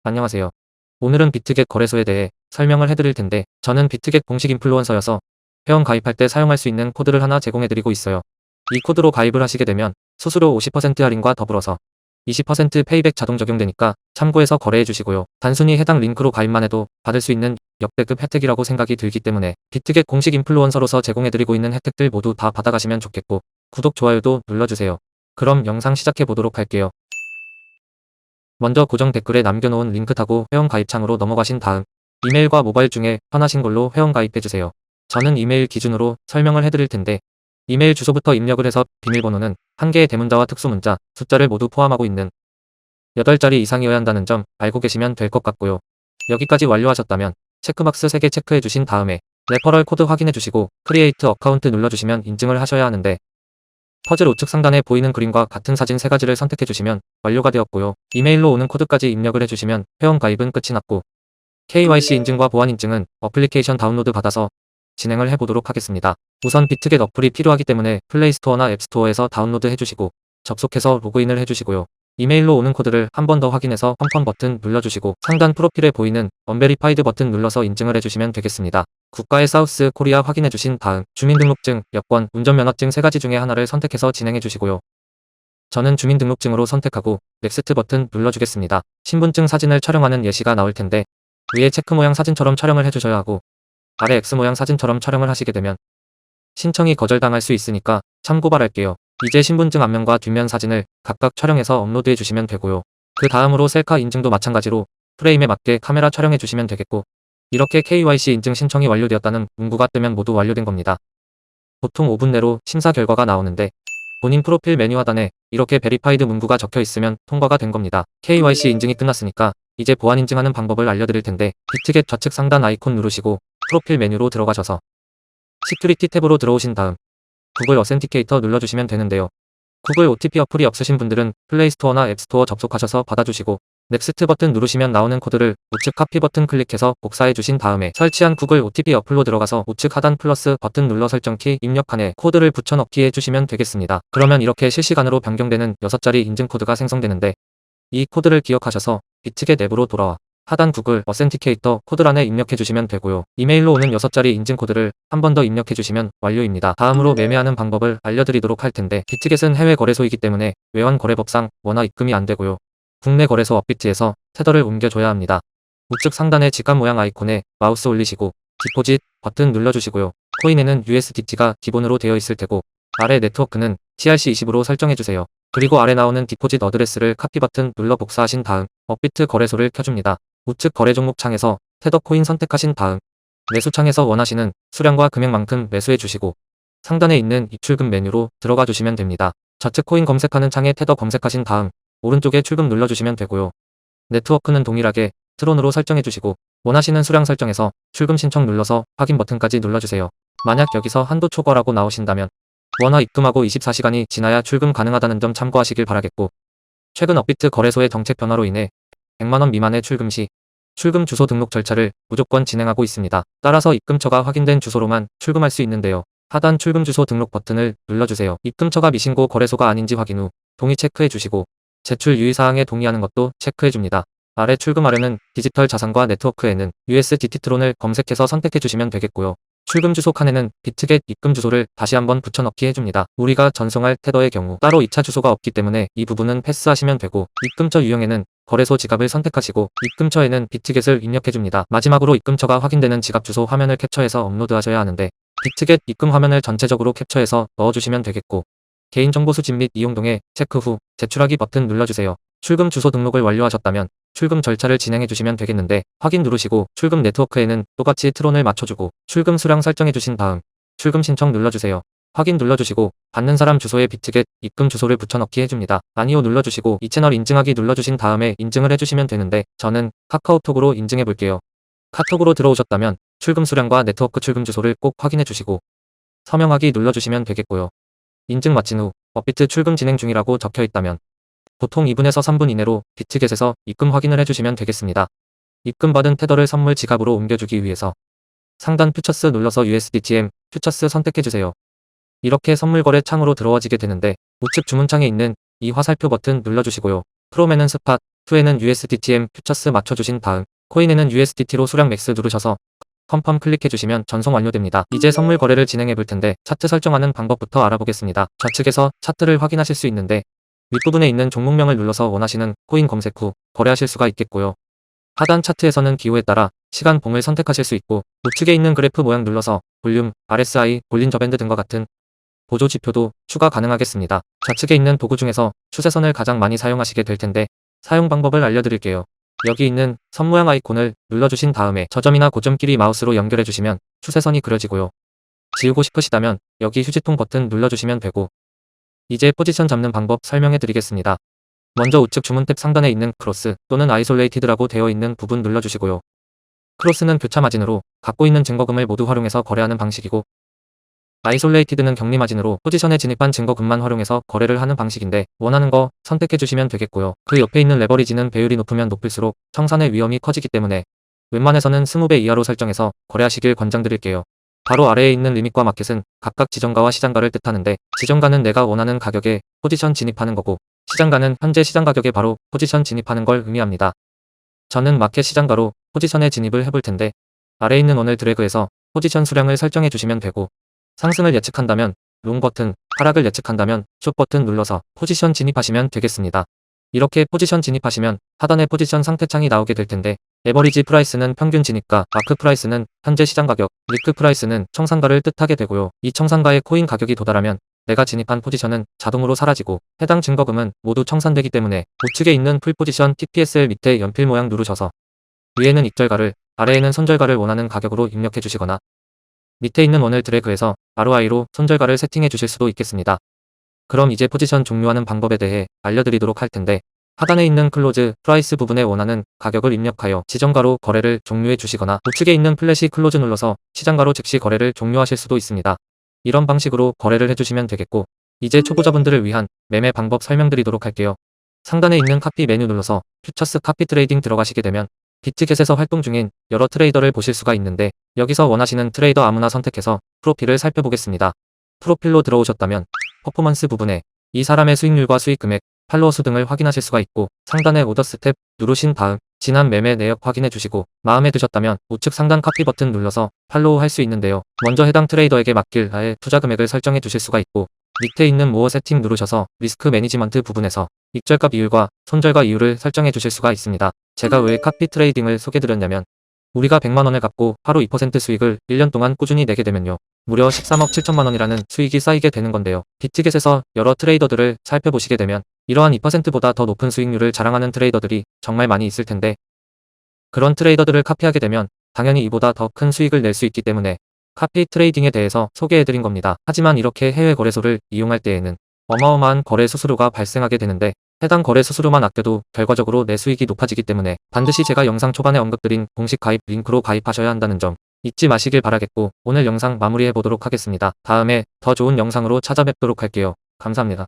안녕하세요. 오늘은 비트겟 거래소에 대해 설명을 해드릴 텐데, 저는 비트겟 공식 인플루언서여서 회원 가입할 때 사용할 수 있는 코드를 하나 제공해드리고 있어요. 이 코드로 가입을 하시게 되면 수수료 50% 할인과 더불어서 20% 페이백 자동 적용되니까 참고해서 거래해 주시고요. 단순히 해당 링크로 가입만 해도 받을 수 있는 역대급 혜택이라고 생각이 들기 때문에 비트겟 공식 인플루언서로서 제공해드리고 있는 혜택들 모두 다 받아가시면 좋겠고, 구독, 좋아요도 눌러주세요. 그럼 영상 시작해 보도록 할게요. 먼저 고정 댓글에 남겨놓은 링크 타고 회원 가입창으로 넘어가신 다음 이메일과 모바일 중에 편하신 걸로 회원 가입해주세요. 저는 이메일 기준으로 설명을 해드릴 텐데, 이메일 주소부터 입력을 해서 비밀번호는 한 개의 대문자와 특수문자, 숫자를 모두 포함하고 있는 8자리 이상이어야 한다는 점 알고 계시면 될 것 같고요. 여기까지 완료하셨다면 체크박스 3개 체크해 주신 다음에 레퍼럴 코드 확인해 주시고 크리에이트 어카운트 눌러주시면 인증을 하셔야 하는데, 퍼즐 우측 상단에 보이는 그림과 같은 사진 3가지를 선택해 주시면 완료가 되었고요. 이메일로 오는 코드까지 입력을 해주시면 회원 가입은 끝이 났고, KYC 인증과 보안 인증은 어플리케이션 다운로드 받아서 진행을 해보도록 하겠습니다. 우선 비트겟 어플이 필요하기 때문에 플레이스토어나 앱스토어에서 다운로드 해주시고 접속해서 로그인을 해주시고요. 이메일로 오는 코드를 한 번 더 확인해서 컨펌 버튼 눌러주시고 상단 프로필에 보이는 언베리파이드 버튼 눌러서 인증을 해주시면 되겠습니다. 국가의 사우스 코리아 확인해주신 다음 주민등록증, 여권, 운전면허증 3가지 중에 하나를 선택해서 진행해주시고요. 저는 주민등록증으로 선택하고 넥스트 버튼 눌러주겠습니다. 신분증 사진을 촬영하는 예시가 나올 텐데, 위에 체크 모양 사진처럼 촬영을 해주셔야 하고 아래 X 모양 사진처럼 촬영을 하시게 되면 신청이 거절당할 수 있으니까 참고 바랄게요. 이제 신분증 앞면과 뒷면 사진을 각각 촬영해서 업로드해 주시면 되고요. 그 다음으로 셀카 인증도 마찬가지로 프레임에 맞게 카메라 촬영해 주시면 되겠고, 이렇게 KYC 인증 신청이 완료되었다는 문구가 뜨면 모두 완료된 겁니다. 보통 5분 내로 심사 결과가 나오는데, 본인 프로필 메뉴 하단에 이렇게 베리파이드 문구가 적혀 있으면 통과가 된 겁니다. KYC 인증이 끝났으니까 이제 보안 인증하는 방법을 알려드릴 텐데, 비트겟 좌측 상단 아이콘 누르시고 프로필 메뉴로 들어가셔서 시큐리티 탭으로 들어오신 다음 구글 어센티케이터 눌러주시면 되는데요. 구글 OTP 어플이 없으신 분들은 플레이스토어나 앱스토어 접속하셔서 받아주시고 넥스트 버튼 누르시면 나오는 코드를 우측 카피 버튼 클릭해서 복사해 주신 다음에 설치한 구글 OTP 어플로 들어가서 우측 하단 플러스 버튼 눌러 설정키 입력칸에 코드를 붙여넣기 해주시면 되겠습니다. 그러면 이렇게 실시간으로 변경되는 6자리 인증 코드가 생성되는데, 이 코드를 기억하셔서 비트겟 앱으로 돌아와 하단 구글 어센티케이터 코드란에 입력해 주시면 되고요. 이메일로 오는 6자리 인증 코드를 한 번 더 입력해 주시면 완료입니다. 다음으로 매매하는 방법을 알려드리도록 할 텐데, 비트겟은 해외 거래소이기 때문에 외환 거래법상 원화 입금이 안 되고요. 국내 거래소 업비트에서 테더를 옮겨줘야 합니다. 우측 상단의 지갑 모양 아이콘에 마우스 올리시고 디포짓 버튼 눌러주시고요. 코인에는 USDT가 기본으로 되어 있을 테고 아래 네트워크는 TRC20으로 설정해주세요. 그리고 아래 나오는 디포짓 어드레스를 카피 버튼 눌러 복사하신 다음 업비트 거래소를 켜줍니다. 우측 거래 종목 창에서 테더 코인 선택하신 다음 매수 창에서 원하시는 수량과 금액만큼 매수해 주시고 상단에 있는 입출금 메뉴로 들어가 주시면 됩니다. 좌측 코인 검색하는 창에 테더 검색하신 다음 오른쪽에 출금 눌러주시면 되고요. 네트워크는 동일하게 트론으로 설정해 주시고 원하시는 수량 설정해서 출금 신청 눌러서 확인 버튼까지 눌러주세요. 만약 여기서 한도 초과라고 나오신다면 원화 입금하고 24시간이 지나야 출금 가능하다는 점 참고하시길 바라겠고, 최근 업비트 거래소의 정책 변화로 인해 100만원 미만의 출금 시 출금 주소 등록 절차를 무조건 진행하고 있습니다. 따라서 입금처가 확인된 주소로만 출금할 수 있는데요. 하단 출금 주소 등록 버튼을 눌러주세요. 입금처가 미신고 거래소가 아닌지 확인 후 동의 체크해 주시고 제출 유의사항에 동의하는 것도 체크해 줍니다. 아래 출금 아래는 디지털 자산과 네트워크에는 USDT 트론을 검색해서 선택해 주시면 되겠고요. 출금 주소 칸에는 비트겟 입금 주소를 다시 한번 붙여넣기 해줍니다. 우리가 전송할 테더의 경우 따로 2차 주소가 없기 때문에 이 부분은 패스하시면 되고, 입금처 유형에는 거래소 지갑을 선택하시고 입금처에는 비트겟을 입력해줍니다. 마지막으로 입금처가 확인되는 지갑 주소 화면을 캡처해서 업로드하셔야 하는데, 비트겟 입금 화면을 전체적으로 캡처해서 넣어주시면 되겠고, 개인정보 수집 및 이용 등의 체크 후 제출하기 버튼 눌러주세요. 출금 주소 등록을 완료하셨다면 출금 절차를 진행해 주시면 되겠는데, 확인 누르시고 출금 네트워크에는 똑같이 트론을 맞춰주고 출금 수량 설정해 주신 다음 출금 신청 눌러주세요. 확인 눌러주시고 받는 사람 주소에 비트겟 입금 주소를 붙여넣기 해줍니다. 아니요 눌러주시고 이 채널 인증하기 눌러주신 다음에 인증을 해주시면 되는데, 저는 카카오톡으로 인증해 볼게요. 카톡으로 들어오셨다면 출금 수량과 네트워크 출금 주소를 꼭 확인해 주시고 서명하기 눌러주시면 되겠고요. 인증 마친 후 업비트 출금 진행 중이라고 적혀 있다면 보통 2분에서 3분 이내로 비트겟에서 입금 확인을 해주시면 되겠습니다. 입금받은 테더를 선물 지갑으로 옮겨주기 위해서 상단 퓨처스 눌러서 USDTM 퓨처스 선택해주세요. 이렇게 선물 거래 창으로 들어와지게 되는데, 우측 주문창에 있는 이 화살표 버튼 눌러주시고요. 프롬에는 스팟, 2에는 USDTM 퓨처스 맞춰주신 다음 코인에는 USDT로 수량 맥스 누르셔서 컨펌 클릭해주시면 전송 완료됩니다. 이제 선물 거래를 진행해 볼 텐데 차트 설정하는 방법부터 알아보겠습니다. 좌측에서 차트를 확인하실 수 있는데 윗부분에 있는 종목명을 눌러서 원하시는 코인 검색 후 거래하실 수가 있겠고요. 하단 차트에서는 기호에 따라 시간 봉을 선택하실 수 있고 우측에 있는 그래프 모양 눌러서 볼륨, RSI, 볼린저 밴드 등과 같은 보조 지표도 추가 가능하겠습니다. 좌측에 있는 도구 중에서 추세선을 가장 많이 사용하시게 될 텐데 사용 방법을 알려드릴게요. 여기 있는 선 모양 아이콘을 눌러주신 다음에 저점이나 고점끼리 마우스로 연결해 주시면 추세선이 그려지고요. 지우고 싶으시다면 여기 휴지통 버튼 눌러주시면 되고 이제 포지션 잡는 방법 설명해 드리겠습니다. 먼저 우측 주문 탭 상단에 있는 크로스 또는 아이솔레이티드라고 되어 있는 부분 눌러주시고요. 크로스는 교차 마진으로 갖고 있는 증거금을 모두 활용해서 거래하는 방식이고 아이솔레이티드는 격리 마진으로 포지션에 진입한 증거금만 활용해서 거래를 하는 방식인데 원하는 거 선택해 주시면 되겠고요. 그 옆에 있는 레버리지는 배율이 높으면 높을수록 청산의 위험이 커지기 때문에 웬만해서는 20배 이하로 설정해서 거래하시길 권장드릴게요. 바로 아래에 있는 리밋과 마켓은 각각 지정가와 시장가를 뜻하는데 지정가는 내가 원하는 가격에 포지션 진입하는 거고 시장가는 현재 시장 가격에 바로 포지션 진입하는 걸 의미합니다. 저는 마켓 시장가로 포지션에 진입을 해볼 텐데 아래에 있는 원을 드래그해서 포지션 수량을 설정해 주시면 되고 상승을 예측한다면 롱 버튼, 하락을 예측한다면 숏 버튼 눌러서 포지션 진입하시면 되겠습니다. 이렇게 포지션 진입하시면 하단에 포지션 상태창이 나오게 될 텐데 에버리지 프라이스는 평균 진입가, 마크 프라이스는 현재 시장 가격, 리크 프라이스는 청산가를 뜻하게 되고요. 이 청산가의 코인 가격이 도달하면 내가 진입한 포지션은 자동으로 사라지고 해당 증거금은 모두 청산되기 때문에 우측에 있는 풀 포지션 TPSL 밑에 연필 모양 누르셔서 위에는 익절가를 아래에는 손절가를 원하는 가격으로 입력해 주시거나 밑에 있는 원을 드래그해서 ROI로 손절가를 세팅해 주실 수도 있겠습니다. 그럼 이제 포지션 종료하는 방법에 대해 알려드리도록 할 텐데 하단에 있는 클로즈 프라이스 부분에 원하는 가격을 입력하여 지정가로 거래를 종료해 주시거나 우측에 있는 플래시 클로즈 눌러서 시장가로 즉시 거래를 종료하실 수도 있습니다. 이런 방식으로 거래를 해주시면 되겠고 이제 초보자분들을 위한 매매 방법 설명드리도록 할게요. 상단에 있는 카피 메뉴 눌러서 퓨처스 카피 트레이딩 들어가시게 되면 비트겟에서 활동 중인 여러 트레이더를 보실 수가 있는데 여기서 원하시는 트레이더 아무나 선택해서 프로필을 살펴보겠습니다. 프로필로 들어오셨다면 퍼포먼스 부분에 이 사람의 수익률과 수익 금액, 팔로워 수 등을 확인하실 수가 있고 상단의 오더 스텝 누르신 다음 지난 매매 내역 확인해 주시고 마음에 드셨다면 우측 상단 카피 버튼 눌러서 팔로우 할 수 있는데요. 먼저 해당 트레이더에게 맡길 아예 투자 금액을 설정해 주실 수가 있고 밑에 있는 모어 세팅 누르셔서 리스크 매니지먼트 부분에서 익절가 비율과 손절가 이율을 설정해 주실 수가 있습니다. 제가 왜 카피 트레이딩을 소개드렸냐면 우리가 100만원을 갚고 하루 2% 수익을 1년 동안 꾸준히 내게 되면요. 무려 13억 7천만원이라는 수익이 쌓이게 되는 건데요. 비트겟에서 여러 트레이더들을 살펴보시게 되면 이러한 2%보다 더 높은 수익률을 자랑하는 트레이더들이 정말 많이 있을 텐데 그런 트레이더들을 카피하게 되면 당연히 이보다 더 큰 수익을 낼 수 있기 때문에 카피 트레이딩에 대해서 소개해드린 겁니다. 하지만 이렇게 해외 거래소를 이용할 때에는 어마어마한 거래 수수료가 발생하게 되는데 해당 거래 수수료만 아껴도 결과적으로 내 수익이 높아지기 때문에 반드시 제가 영상 초반에 언급드린 공식 가입 링크로 가입하셔야 한다는 점 잊지 마시길 바라겠고 오늘 영상 마무리해 보도록 하겠습니다. 다음에 더 좋은 영상으로 찾아뵙도록 할게요. 감사합니다.